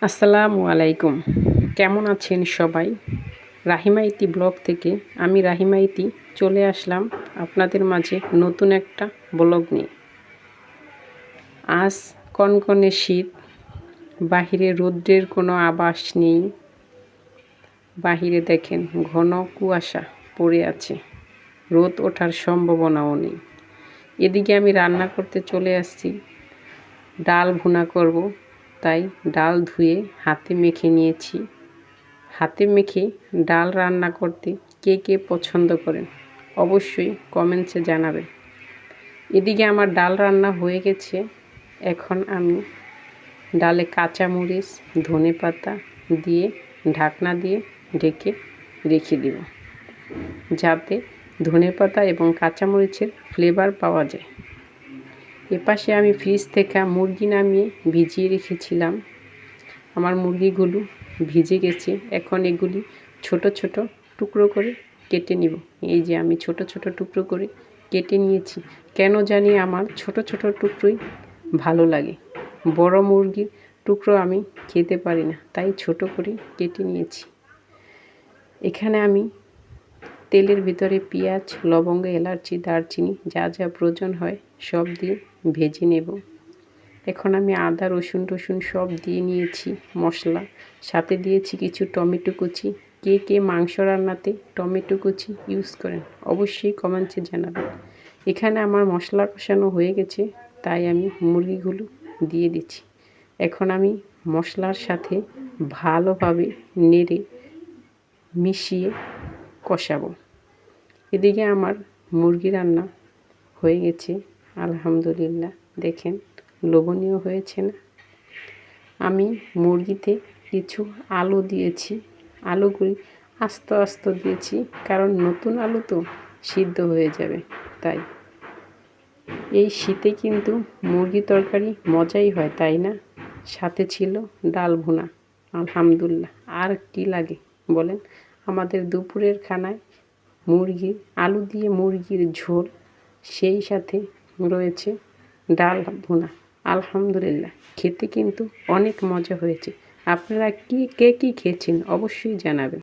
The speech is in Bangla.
আসসালামু আলাইকুম। কেমন আছেন সবাই? রাহিমা ইতি ব্লগ থেকে আমি রাহিমা ইতি চলে আসলাম আপনাদের মাঝে নতুন একটা ব্লগ নিয়ে। আজ কনকনে শীত, বাহিরে রৌদ্রের কোনো আভাস নেই। বাহিরে দেখেন ঘন কুয়াশা পড়ে আছে, রোদ ওঠার সম্ভাবনাও নেই। এদিকে আমি রান্না করতে চলে আসছি, ডাল ভুনা করব। তাই ডাল ধুয়ে হাতে মেখে নিয়েছি। হাতে মেখে ডাল রান্না করতে কে কে পছন্দ করেন অবশ্যই কমেন্টসে জানাবেন। এদিকে আমার ডাল রান্না হয়ে গেছে। এখন আমি ডালে কাঁচামরিচ, ধনেপাতা দিয়ে ঢাকনা দিয়ে ঢেকে রেখে দেব, যাতে ধনেপাতা এবং কাঁচামরিচের ফ্লেভার পাওয়া যায়। এপাশে আমি ফ্রিজ থেকে মুরগি নামিয়ে ভিজিয়ে রেখেছিলাম। আমার মুরগিগুলো ভিজে গেছে। এখন এগুলি ছোট ছোট টুকরো করে কেটে নিব। এই যে আমি ছোট ছোট টুকরো করে কেটে নিয়েছি। কেন জানি আমার ছোট ছোট টুকরোই ভালো লাগে, বড় মুরগির টুকরো আমি খেতে পারি না, তাই ছোট করে কেটে নিয়েছি। এখানে আমি তেলের ভিতরে পেঁয়াজ, লবঙ্গ, এলাচি, দারচিনি যা যা প্রয়োজন হয় সব দিয়ে ভেজে নেব। এখন আমি আদা, রসুন সব দিয়ে নিয়েছি মশলা, সাথে দিয়েছি কিছু টমেটো কুচি। কে কে মাংস রান্নাতে টমেটো কুচি ইউজ করেন অবশ্যই কমেন্টসে জানাবেন। এখানে আমার মশলা কষানো হয়ে গেছে, তাই আমি মুরগিগুলো দিয়ে দিচ্ছি। এখন আমি মশলার সাথে ভালোভাবে নেড়ে মিশিয়ে কষাবো। এদিকে আমার মুরগি রান্না হয়ে গেছে আলহামদুলিল্লাহ। দেখেন লোভনীয় হয়েছে না? আমি মুরগিতে কিছু আলু দিয়েছি। আলুগুলি আস্তে আস্তে দিয়েছি, কারণ নতুন আলু তো সিদ্ধ হয়ে যাবে। তাই এই শীতে কিন্তু মুরগি তরকারি মজাই হয়, তাই না? সাথে ছিল ডাল ভুনা। আলহামদুলিল্লাহ, আর কি লাগে বলেন? আমাদের দুপুরের খানায় মুরগি, আলু দিয়ে মুরগির ঝোল, সেই সাথে রয়েছে ডাল ভুনা। আলহামদুলিল্লাহ, খেতে কিন্তু অনেক মজা হয়েছে। আপনারা কে কী খেয়েছেন অবশ্যই জানাবেন।